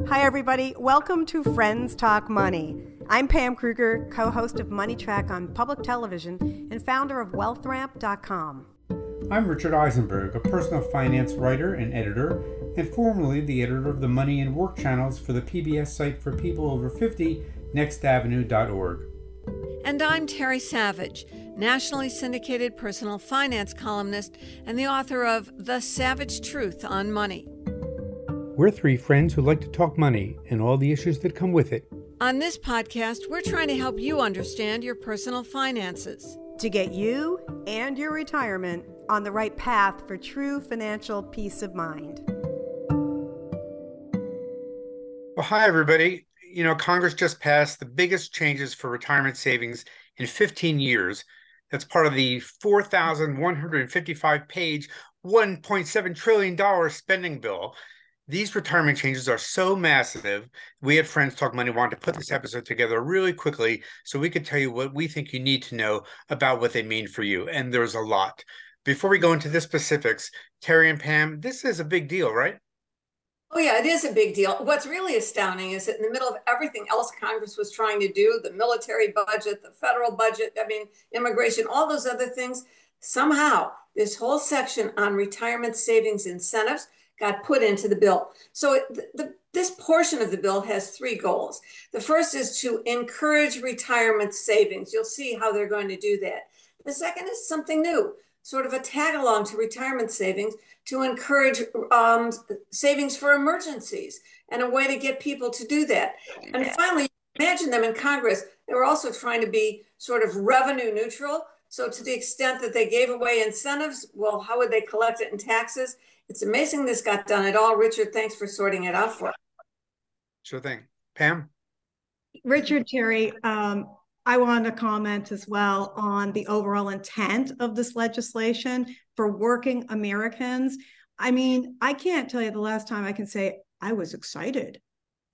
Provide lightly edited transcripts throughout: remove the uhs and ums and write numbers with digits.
Hi, everybody. Welcome to Friends Talk Money. I'm Pam Kruger, co-host of Money Track on public television and founder of WealthRamp.com. I'm Richard Eisenberg, a personal finance writer and editor, and formerly the editor of the Money and Work channels for the PBS site for people over 50, nextavenue.org. And I'm Terry Savage, nationally syndicated personal finance columnist and the author of The Savage Truth on Money. We're three friends who like to talk money and all the issues that come with it. On this podcast, we're trying to help you understand your personal finances to get you and your retirement on the right path for true financial peace of mind. Well, hi, everybody. Congress just passed the biggest changes for retirement savings in 15 years. That's part of the 4,155-page, $1.7 trillion spending bill. These retirement changes are so massive. We at Friends Talk Money wanted to put this episode together really quickly so we could tell you what we think you need to know about what they mean for you. And there's a lot. Before we go into the specifics, Terry and Pam, this is a big deal, right? Oh, yeah, it is a big deal. What's really astounding is that in the middle of everything else Congress was trying to do, the military budget, the federal budget, immigration, all those other things, somehow this whole section on retirement savings incentives got put into the bill. So this portion of the bill has three goals. The first is to encourage retirement savings. You'll see how they're going to do that. The second is something new, sort of a tag along to retirement savings to encourage savings for emergencies and a way to get people to do that. And finally, imagine them in Congress. They were also trying to be sort of revenue neutral. So to the extent that they gave away incentives, well, how would they collect it in taxes? It's amazing this got done at all. Richard, thanks for sorting it out for us. Sure thing. Pam? Richard, Terry, I wanted to comment as well on the overall intent of this legislation for working Americans. I mean, I can't tell you the last time I can say I was excited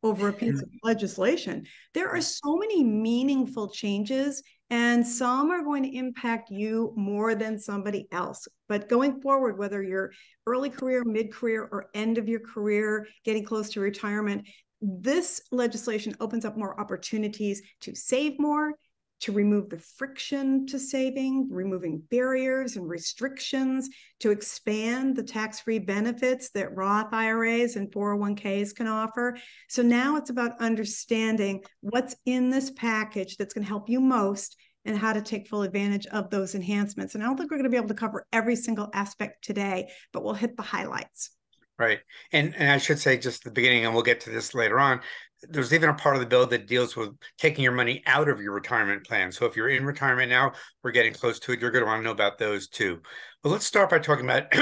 over a piece of legislation. There are so many meaningful changes, and some are going to impact you more than somebody else. But going forward, whether you're early career, mid-career, or end of your career, getting close to retirement, this legislation opens up more opportunities to save more, to remove the friction to saving, removing barriers and restrictions, to expand the tax-free benefits that Roth IRAs and 401ks can offer. So now it's about understanding what's in this package that's going to help you most and how to take full advantage of those enhancements. And I don't think we're going to be able to cover every single aspect today, but we'll hit the highlights. Right. And I should say just at the beginning, and we'll get to this later on, there's even a part of the bill that deals with taking your money out of your retirement plan. So if you're in retirement now, we're getting close to it. You're going to want to know about those too. Well, let's start by talking about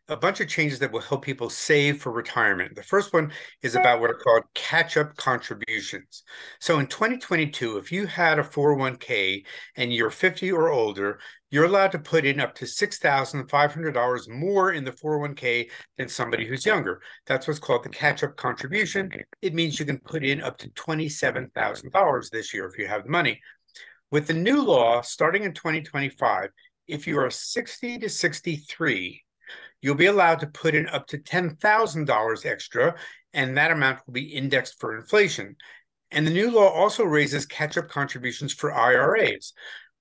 a bunch of changes that will help people save for retirement. The first one is about what are called catch-up contributions. So in 2022, if you had a 401k and you're 50 or older, you're allowed to put in up to $6,500 more in the 401k than somebody who's younger. That's what's called the catch-up contribution. It means you can put in up to $27,000 this year if you have the money. With the new law starting in 2025, if you are 60 to 63, you'll be allowed to put in up to $10,000 extra, and that amount will be indexed for inflation. And the new law also raises catch-up contributions for IRAs.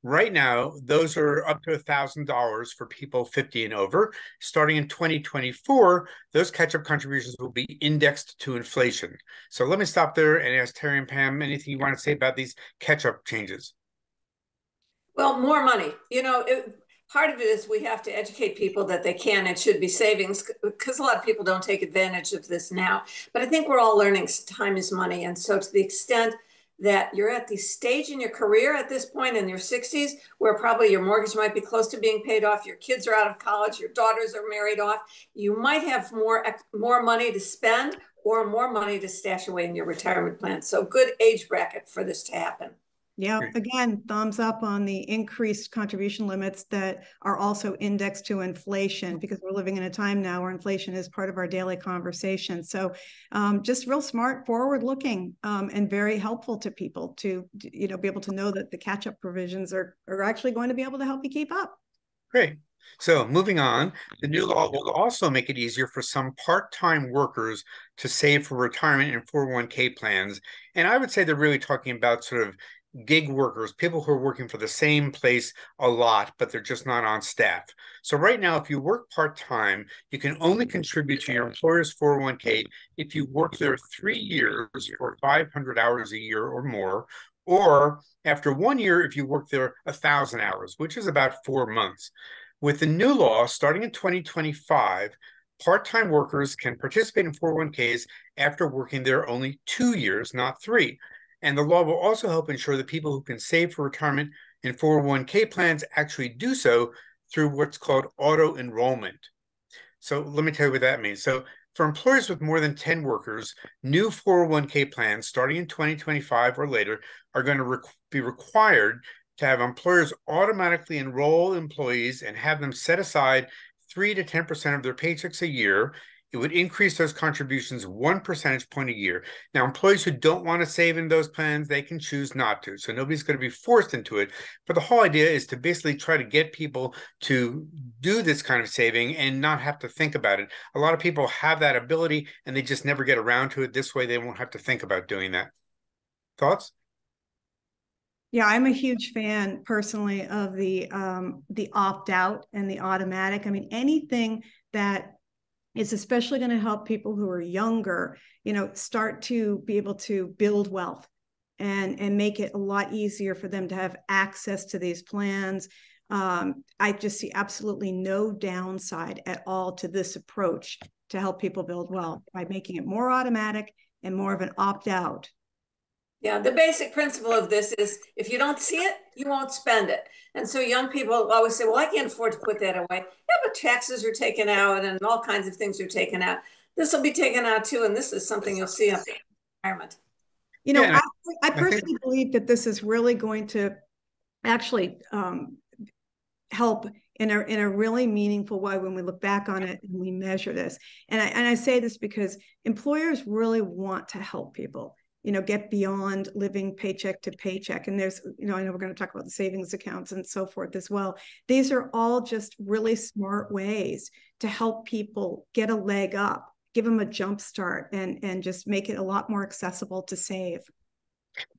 Right now, those are up to $1,000 for people 50 and over. Starting in 2024, those catch-up contributions will be indexed to inflation. So let me stop there and ask Terry and Pam, anything you want to say about these catch-up changes? Well, more money. Part of it is we have to educate people that they can and should be savings, because a lot of people don't take advantage of this now. But I think we're all learning time is money. And so to the extent that you're at the stage in your career at this point in your 60s, where probably your mortgage might be close to being paid off, your kids are out of college, your daughters are married off, you might have more money to spend or more money to stash away in your retirement plan. So good age bracket for this to happen. Yeah, again, thumbs up on the increased contribution limits that are also indexed to inflation, because we're living in a time now where inflation is part of our daily conversation. So just real smart, forward looking, and very helpful to people to be able to know that the catch up provisions are actually going to be able to help you keep up. Great. So moving on, the new law will also make it easier for some part-time workers to save for retirement and 401k plans. And I would say they're really talking about sort of gig workers, people who are working for the same place a lot, but they're just not on staff. So right now, if you work part-time, you can only contribute to your employer's 401k if you work there 3 years or 500 hours a year or more, or after 1 year, if you work there 1,000 hours, which is about 4 months. With the new law starting in 2025, part-time workers can participate in 401ks after working there only 2 years, not 3. And the law will also help ensure that people who can save for retirement in 401k plans actually do so through what's called auto enrollment. So let me tell you what that means. So for employers with more than 10 workers, new 401k plans starting in 2025 or later are going to be required to have employers automatically enroll employees and have them set aside 3 to 10% of their paychecks a year. It would increase those contributions 1 percentage point a year. Now, employees who don't want to save in those plans, they can choose not to. So nobody's going to be forced into it. But the whole idea is to basically try to get people to do this kind of saving and not have to think about it. A lot of people have that ability and they just never get around to it. This way, they won't have to think about doing that. Thoughts? Yeah, I'm a huge fan personally of the opt-out and the automatic. I mean, anything that is especially going to help people who are younger, start to be able to build wealth and make it a lot easier for them to have access to these plans. I just see absolutely no downside at all to this approach to help people build wealth by making it more automatic and more of an opt-out. Yeah, the basic principle of this is if you don't see it, you won't spend it. And so young people always say, well, I can't afford to put that away. Yeah, but taxes are taken out and all kinds of things are taken out. This will be taken out too. And this is something you'll see in retirement. I personally believe that this is really going to actually help in a really meaningful way when we look back on it and we measure this. And I say this because employers really want to help people get beyond living paycheck to paycheck. And there's, I know we're going to talk about the savings accounts and so forth as well. These are all just really smart ways to help people get a leg up, give them a jump start, and just make it a lot more accessible to save.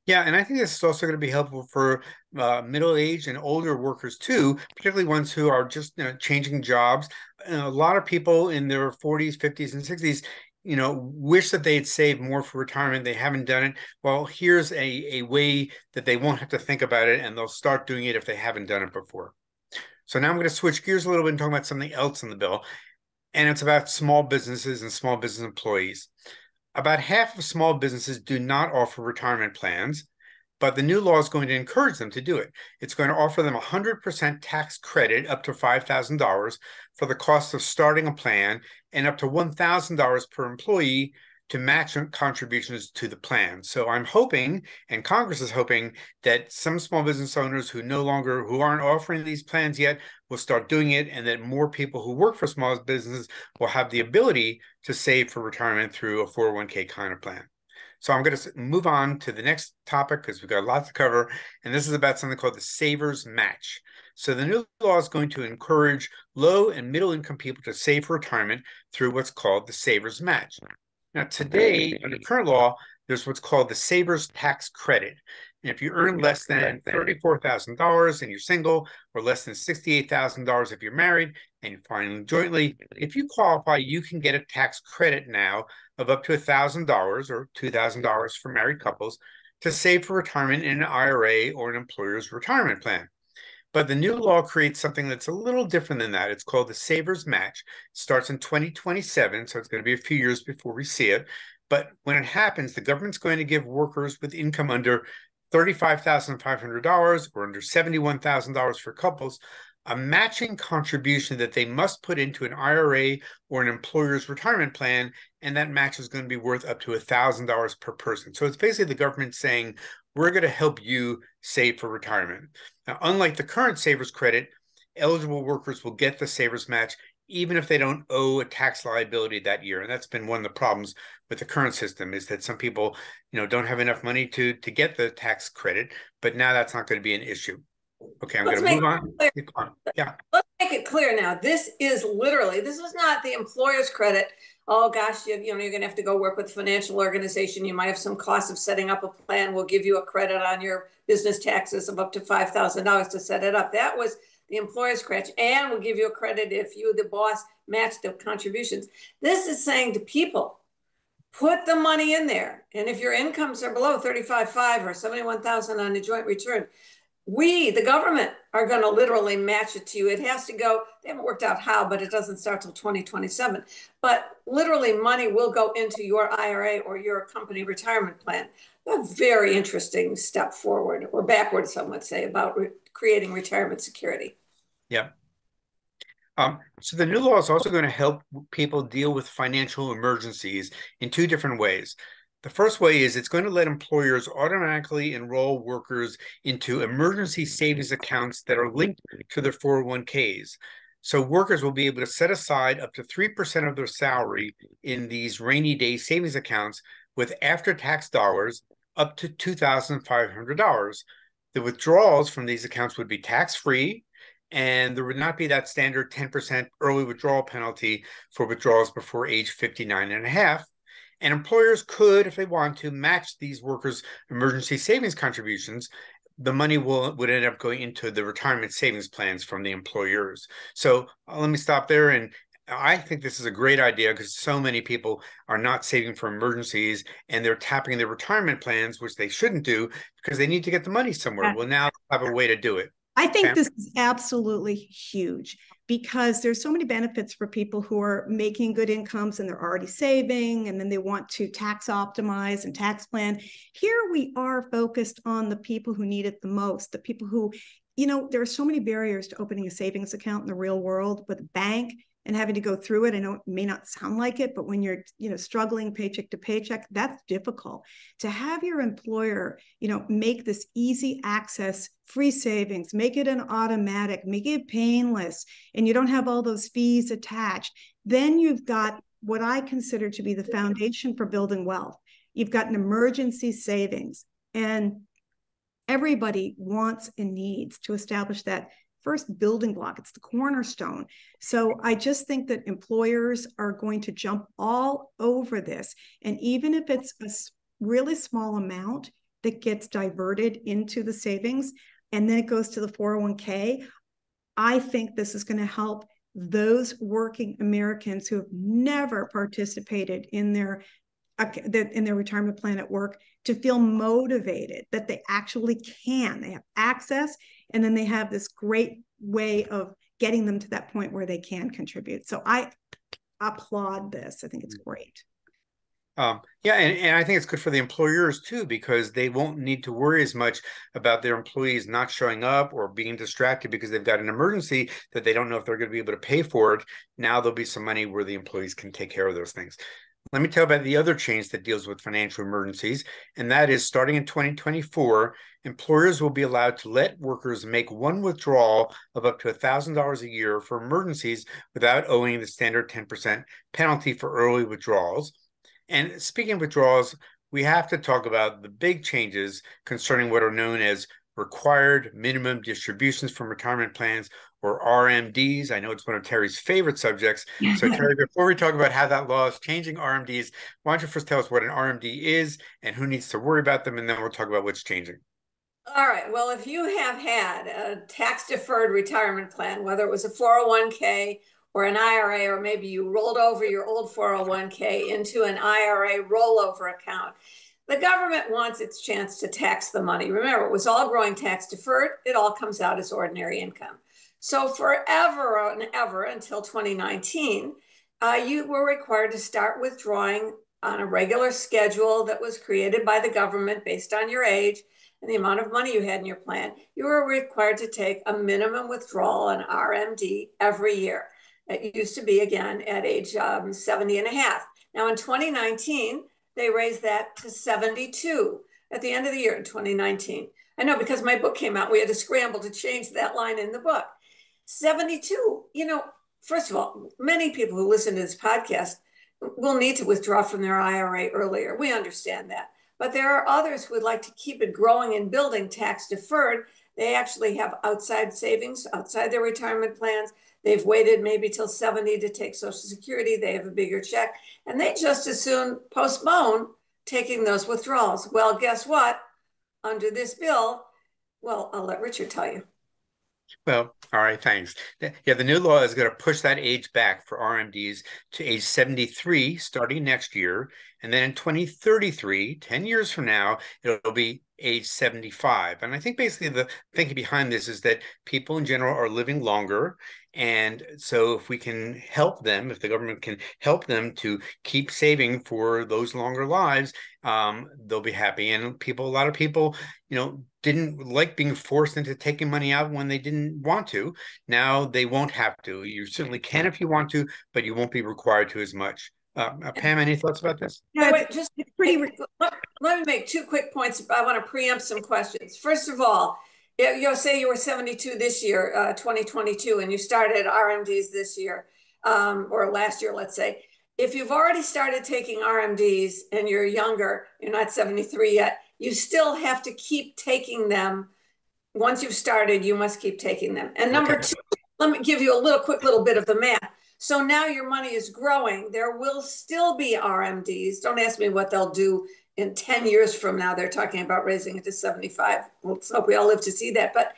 Yeah, and I think this is also going to be helpful for middle-aged and older workers too, particularly ones who are just changing jobs. A lot of people in their 40s, 50s, and 60s wish that they'd save more for retirement. They haven't done it. Well, here's a way that they won't have to think about it, and they'll start doing it if they haven't done it before. So now I'm going to switch gears a little bit and talk about something else in the bill, and it's about small businesses and small business employees. About half of small businesses do not offer retirement plans, but the new law is going to encourage them to do it. It's going to offer them 100% tax credit up to $5,000 for the cost of starting a plan and up to $1,000 per employee to match contributions to the plan. So I'm hoping, and Congress is hoping, that some small business owners who aren't offering these plans yet will start doing it, and that more people who work for small businesses will have the ability to save for retirement through a 401k kind of plan. So I'm going to move on to the next topic because we've got a lot to cover. And this is about something called the Savers Match. So the new law is going to encourage low and middle income people to save for retirement through what's called the Savers Match. Now, today, under current law, there's what's called the Savers Tax Credit. And if you earn less than $34,000 and you're single, or less than $68,000 if you're married and you're filing jointly, if you qualify, you can get a tax credit now of up to $1,000 or $2,000 for married couples to save for retirement in an IRA or an employer's retirement plan. But the new law creates something that's a little different than that. It's called the Savers Match. It starts in 2027, so it's going to be a few years before we see it. But when it happens, the government's going to give workers with income under $35,500 or under $71,000 for couples a matching contribution that they must put into an IRA or an employer's retirement plan, and that match is going to be worth up to $1,000 per person. So it's basically the government saying, we're going to help you save for retirement. Now, unlike the current Savers Credit, eligible workers will get the Savers Match even if they don't owe a tax liability that year. And that's been one of the problems with the current system, is that some people, don't have enough money to get the tax credit, but now that's not going to be an issue. Okay, I'm Let's going to make move it on. clear. Keep going. Yeah. Let's make it clear now. This is not the employer's credit. Oh gosh, you're going to have to go work with a financial organization. You might have some costs of setting up a plan. We'll give you a credit on your business taxes of up to $5,000 to set it up. That was the employer's credit, and we'll give you a credit if you, the boss, match the contributions. This is saying to people, put the money in there. And if your incomes are below 35,500 or 71,000 on a joint return, we, the government, are going to literally match it to you. It has to go, they haven't worked out how, but it doesn't start till 2027. But literally money will go into your IRA or your company retirement plan. A very interesting step forward, or backward, some would say, about creating retirement security. Yeah. So the new law is also going to help people deal with financial emergencies in two different ways. The first way is it's going to let employers automatically enroll workers into emergency savings accounts that are linked to their 401ks. So workers will be able to set aside up to 3% of their salary in these rainy day savings accounts with after-tax dollars up to $2,500. The withdrawals from these accounts would be tax-free, and there would not be that standard 10% early withdrawal penalty for withdrawals before age 59 and a half. And employers could, if they want to, match these workers' emergency savings contributions. The money would end up going into the retirement savings plans from the employers. So let me stop there. And I think this is a great idea because so many people are not saving for emergencies and they're tapping their retirement plans, which they shouldn't do because they need to get the money somewhere. Well, now they have a way to do it. I think this is absolutely huge because there's so many benefits for people who are making good incomes and they're already saving, and then they want to tax optimize and tax plan. Here we are focused on the people who need it the most, the people who, there are so many barriers to opening a savings account in the real world with a bank and having to go through it. I know it may not sound like it, but when you're, struggling paycheck to paycheck, that's difficult. To have your employer, make this easy access, free savings, make it an automatic, make it painless, and you don't have all those fees attached, then you've got what I consider to be the foundation for building wealth. You've got an emergency savings, and everybody wants and needs to establish that first building block. It's the cornerstone. So I just think that employers are going to jump all over this. And even if it's a really small amount that gets diverted into the savings and then it goes to the 401k, I think this is going to help those working Americans who have never participated in their retirement plan at work to feel motivated that they actually can. They have access, and then they have this great way of getting them to that point where they can contribute. So I applaud this. I think it's great. Yeah, and I think it's good for the employers too, because they won't need to worry as much about their employees not showing up or being distracted because they've got an emergency that they don't know if they're going to be able to pay for it. Now there'll be some money where the employees can take care of those things. Let me tell you about the other change that deals with financial emergencies, and that is starting in 2024, employers will be allowed to let workers make one withdrawal of up to $1,000 a year for emergencies without owing the standard 10% penalty for early withdrawals. And speaking of withdrawals, we have to talk about the big changes concerning what are known as required minimum distributions from retirement plans, or RMDs. I know it's one of Terry's favorite subjects. So Terry, before we talk about how that law is changing RMDs, why don't you first tell us what an RMD is and who needs to worry about them, and then we'll talk about what's changing. All right. Well, if you have had a tax-deferred retirement plan, whether it was a 401k or an IRA, or maybe you rolled over your old 401k into an IRA rollover account, the government wants its chance to tax the money. Remember, it was all growing tax deferred. It all comes out as ordinary income. So forever and ever until 2019, you were required to start withdrawing on a regular schedule that was created by the government based on your age and the amount of money you had in your plan. You were required to take a minimum withdrawal, an RMD, every year. It used to be, again, at age 70 and a half. Now in 2019, they raised that to 72 at the end of the year in 2019. I know, because my book came out, we had to scramble to change that line in the book. 72, first of all, many people who listen to this podcast will need to withdraw from their IRA earlier. We understand that. But there are others who would like to keep it growing and building tax deferred. They actually have outside savings, outside their retirement plans. They've waited maybe till 70 to take Social Security. They have a bigger check, and they just as soon postpone taking those withdrawals. Well, guess what? Under this bill, well, I'll let Richard tell you. Well, all right, thanks. Yeah, the new law is going to push that age back for RMDs to age 73 starting next year. And then in 2033, 10 years from now, it'll be age 75. And I think basically the thinking behind this is that people in general are living longer. And so if we can help them, if the government can help them to keep saving for those longer lives, they'll be happy. And a lot of people, didn't like being forced into taking money out when they didn't want to. Now they won't have to. You certainly can if you want to, but you won't be required to as much. Pam, any thoughts about this? Yeah, wait, just let me make 2 quick points. I want to preempt some questions. First of all, you'll say you were 72 this year, 2022, and you started RMDs this year, or last year, let's say. If you've already started taking RMDs and you're younger, you're not 73 yet, you still have to keep taking them. Once you've started, you must keep taking them. And number 2, let me give you a quick little bit of the math. So now your money is growing. There will still be RMDs. Don't ask me what they'll do in 10 years from now. They're talking about raising it to 75. Let's hope we all live to see that. But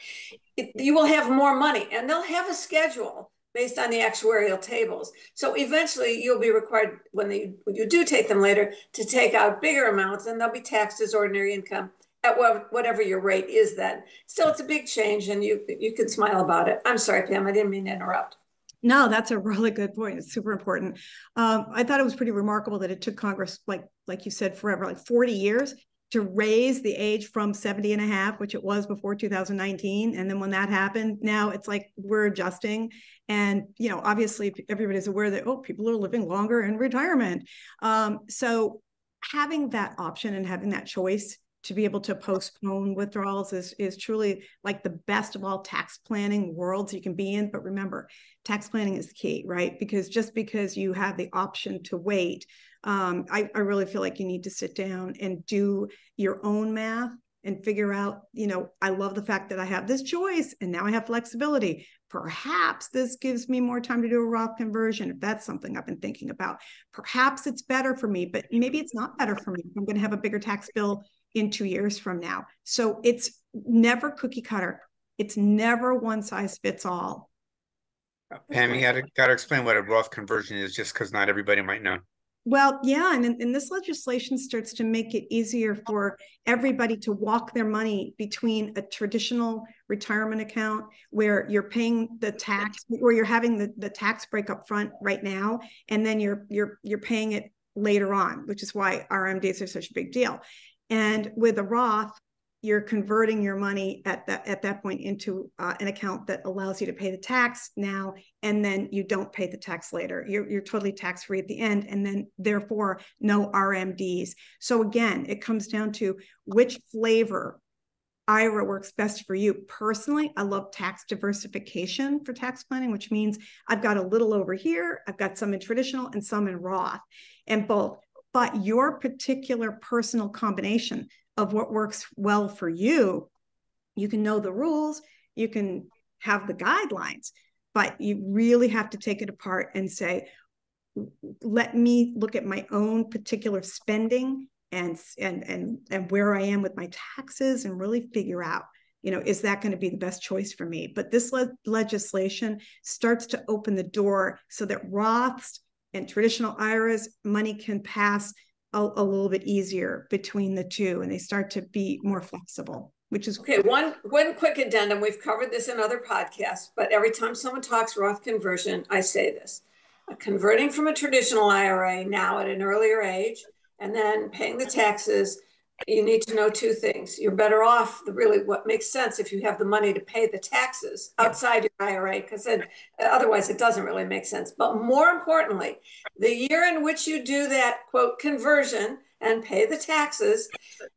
you will have more money, and they'll have a schedule based on the actuarial tables. So eventually you'll be required, when you do take them later, to take out bigger amounts, and they'll be taxed as ordinary income at whatever your rate is then. Still, it's a big change, and you can smile about it. I'm sorry, Pam, I didn't mean to interrupt. No, that's a really good point. It's super important. I thought it was pretty remarkable that it took Congress, like you said, forever, like 40 years to raise the age from 70 and a half, which it was before 2019. And then when that happened, now it's like we're adjusting. And, obviously everybody's aware that, people are living longer in retirement. So having that option and having that choice to be able to postpone withdrawals is truly like the best of all tax planning worlds you can be in. But remember, tax planning is the key, right? Because just because you have the option to wait, I really feel like you need to sit down and do your own math and figure out, I love the fact that I have this choice and now I have flexibility. Perhaps this gives me more time to do a Roth conversion, if that's something I've been thinking about. Perhaps it's better for me, but maybe it's not better for me. I'm going to have a bigger tax bill in 2 years from now. So it's never cookie cutter. It's never one size fits all. Pam, you got to explain what a Roth conversion is, just because not everybody might know. Well, yeah, and this legislation starts to make it easier for everybody to walk their money between a traditional retirement account where you're paying the tax, or you're having the tax break up front right now, and then you're paying it later on, which is why RMDs are such a big deal. And with a Roth, you're converting your money at that point into an account that allows you to pay the tax now, and then you don't pay the tax later. You're totally tax-free at the end, and then therefore no RMDs. So again, it comes down to which flavor IRA works best for you. Personally, I love tax diversification for tax planning, which means I've got a little over here, I've got some in traditional and some in Roth, and both. But your particular personal combination of what works well for you, you can know the rules, you can have the guidelines, but you really have to take it apart and say, let me look at my own particular spending and where I am with my taxes and really figure out, is that going to be the best choice for me? But this legislation starts to open the door so that Roths and traditional IRAs, money can pass a little bit easier between the two, and they start to be more flexible, which is okay. One quick addendum. We've covered this in other podcasts, but every time someone talks Roth conversion, I say this: converting from a traditional IRA now at an earlier age, and then paying the taxes. You need to know 2 things. You're better off, really what makes sense, if you have the money to pay the taxes outside your IRA, because otherwise it doesn't really make sense. But more importantly, the year in which you do that, quote, conversion and pay the taxes,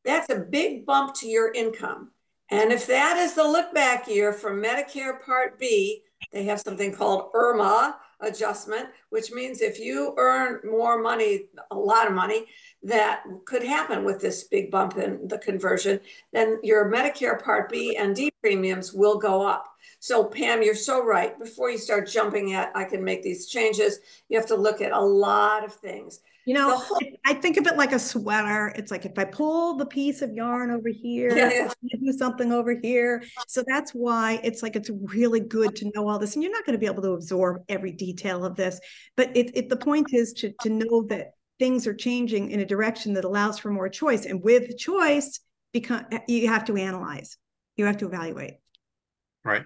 that's a big bump to your income. And if that is the look back year for Medicare Part B, they have something called IRMA, adjustment, which means if you earn more money, a lot of money, that could happen with this big bump in the conversion, then your Medicare Part B and D premiums will go up. So Pam, you're so right. Before you start jumping at, I can make these changes, you have to look at a lot of things. You know, I think of it like a sweater. It's like if I pull the piece of yarn over here, I do something over here. So that's why it's like it's really good to know all this. And you're not going to be able to absorb every detail of this. But the point is to know that things are changing in a direction that allows for more choice. And with choice, you have to analyze. You have to evaluate. Right.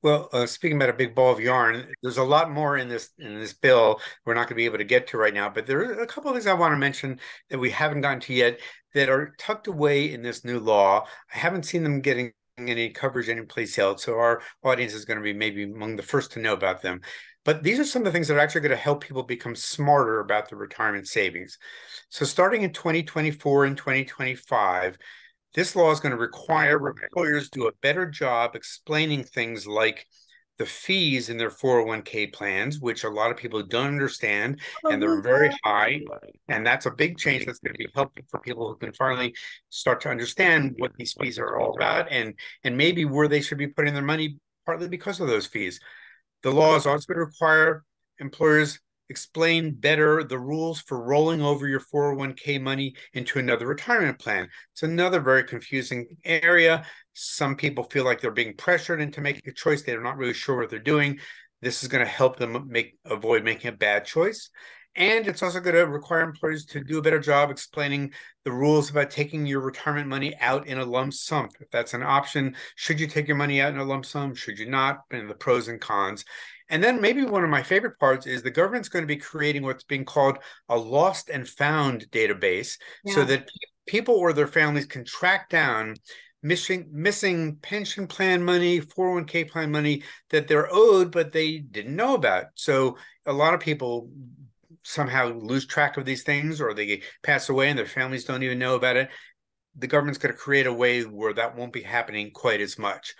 Well, speaking about a big ball of yarn, there's a lot more in this bill we're not going to be able to get to right now. But there are a couple of things I want to mention that we haven't gotten to yet that are tucked away in this new law. I haven't seen them getting any coverage anyplace else, so our audience is going to be maybe among the first to know about them. But these are some of the things that are actually going to help people become smarter about their retirement savings. So starting in 2024 and 2025, this law is going to require employers to do a better job explaining things like the fees in their 401k plans, which a lot of people don't understand, and they're very high. And that's a big change that's going to be helpful for people who can finally start to understand what these fees are all about and maybe where they should be putting their money, partly because of those fees. The law is also going to require employers explain better the rules for rolling over your 401k money into another retirement plan. It's another very confusing area. Some people feel like they're being pressured into making a choice. They're not really sure what they're doing. This is going to help them avoid making a bad choice. And it's also going to require employers to do a better job explaining the rules about taking your retirement money out in a lump sum. If that's an option, should you take your money out in a lump sum? Should you not? And the pros and cons. And then maybe one of my favorite parts is the government's going to be creating what's being called a lost and found database so that people or their families can track down missing pension plan money, 401k plan money that they're owed, but they didn't know about. So a lot of people somehow lose track of these things, or they pass away and their families don't even know about it. The government's going to create a way where that won't be happening quite as much.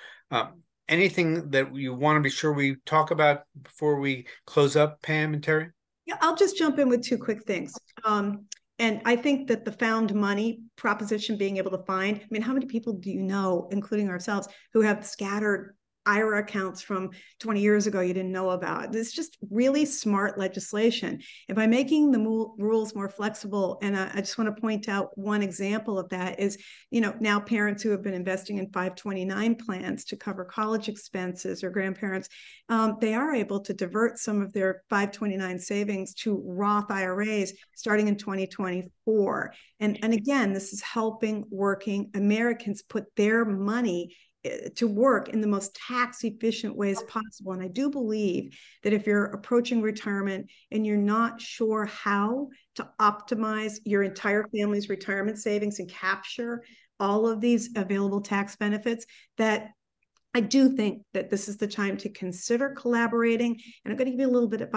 Anything that you want to be sure we talk about before we close up, Pam and Terry? Yeah, I'll just jump in with two quick things. And I think that the found money proposition, being able to find, I mean, how many people do you know, including ourselves, who have scattered IRA accounts from 20 years ago you didn't know about? It's just really smart legislation. And by making the rules more flexible, and I just want to point out one example of that is, now parents who have been investing in 529 plans to cover college expenses, or grandparents, they are able to divert some of their 529 savings to Roth IRAs starting in 2024. And again, this is helping working Americans put their money to work in the most tax efficient ways possible. And I do believe that if you're approaching retirement and you're not sure how to optimize your entire family's retirement savings and capture all of these available tax benefits, that I do think that this is the time to consider collaborating. And I'm going to give you a little bit of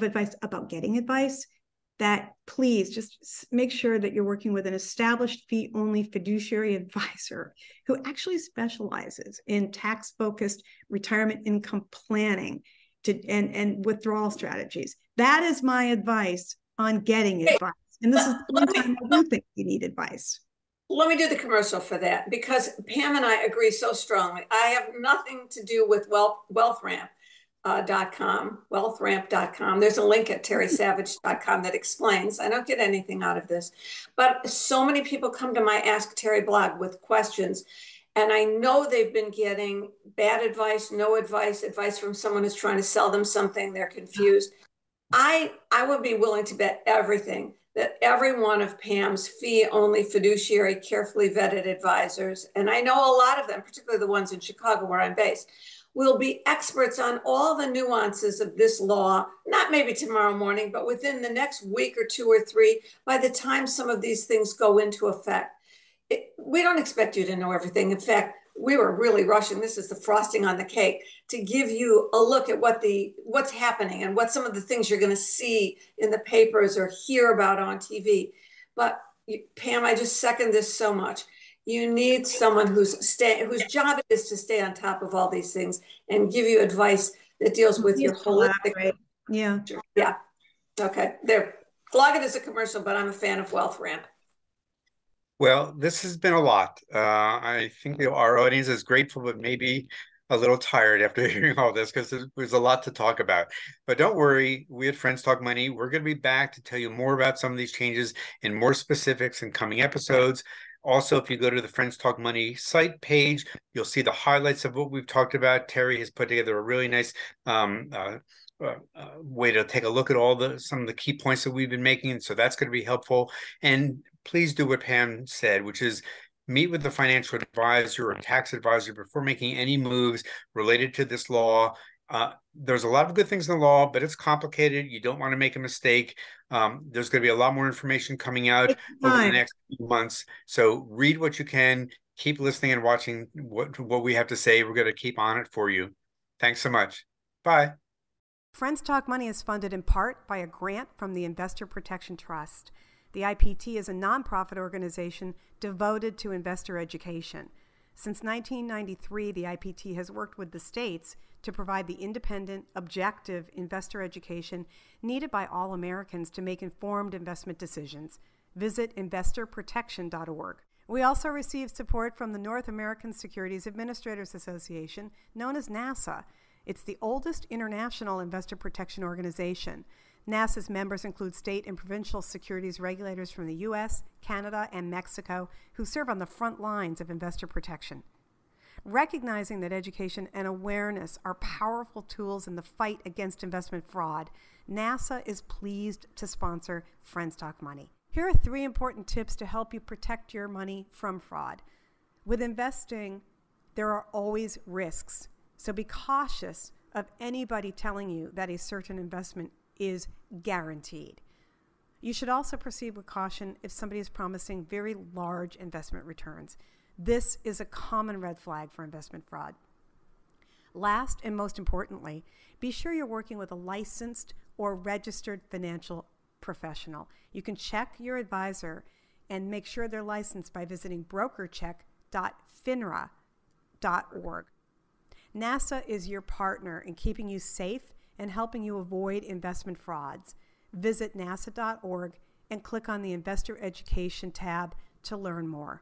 advice about getting advice. That please just make sure that you're working with an established fee-only fiduciary advisor who actually specializes in tax-focused retirement income planning and withdrawal strategies. That is my advice on getting advice. And this is the one time I do think you need advice. Let me do the commercial for that, because Pam and I agree so strongly. I have nothing to do with WealthRamp. wealthramp.com. There's a link at terrysavage.com that explains. I don't get anything out of this, but so many people come to my Ask Terry blog with questions, and I know they've been getting bad advice, no advice, advice from someone who's trying to sell them something. They're confused. I would be willing to bet everything that every one of Pam's fee-only fiduciary, carefully vetted advisors, and I know a lot of them, particularly the ones in Chicago where I'm based, will be experts on all the nuances of this law, not maybe tomorrow morning, but within the next week or two or three, by the time some of these things go into effect. We don't expect you to know everything. In fact, we were really rushing. This is the frosting on the cake to give you a look at what's happening and what some of the things you're going to see in the papers or hear about on TV. But Pam, I just second this so much. You need someone whose job it is to stay on top of all these things and give you advice that deals with your holistic Yeah. Yeah. Okay. There. Log it as a commercial, but I'm a fan of Wealth Ramp. Well, this has been a lot. I think our audience is grateful, but maybe a little tired after hearing all this because there's a lot to talk about. But don't worry, we at Friends Talk Money, we're going to be back to tell you more about some of these changes and more specifics in coming episodes. Also, if you go to the Friends Talk Money site page, you'll see the highlights of what we've talked about. Terry has put together a really nice way to take a look at some of the key points that we've been making. So that's going to be helpful. And please do what Pam said, which is meet with a financial advisor or tax advisor before making any moves related to this law. There's a lot of good things in the law, but it's complicated. You don't want to make a mistake. There's going to be a lot more information coming out over the next few months. So read what you can, keep listening and watching what we have to say. We're going to keep on it for you. Thanks so much. Bye. Friends Talk Money is funded in part by a grant from the Investor Protection Trust. The IPT is a nonprofit organization devoted to investor education. Since 1993, the IPT has worked with the states to provide the independent, objective investor education needed by all Americans to make informed investment decisions. Visit investorprotection.org. We also receive support from the North American Securities Administrators Association, known as NASA. It's the oldest international investor protection organization. NASA's members include state and provincial securities regulators from the U.S., Canada, and Mexico who serve on the front lines of investor protection. Recognizing that education and awareness are powerful tools in the fight against investment fraud, NASA is pleased to sponsor Friends Talk Money. Here are 3 important tips to help you protect your money from fraud. With investing, there are always risks, so be cautious of anybody telling you that a certain investment is guaranteed. You should also proceed with caution if somebody is promising very large investment returns. This is a common red flag for investment fraud. Last and most importantly, be sure you're working with a licensed or registered financial professional. You can check your advisor and make sure they're licensed by visiting brokercheck.finra.org. NASA is your partner in keeping you safe and helping you avoid investment frauds. Visit nasa.org and click on the Investor Education tab to learn more.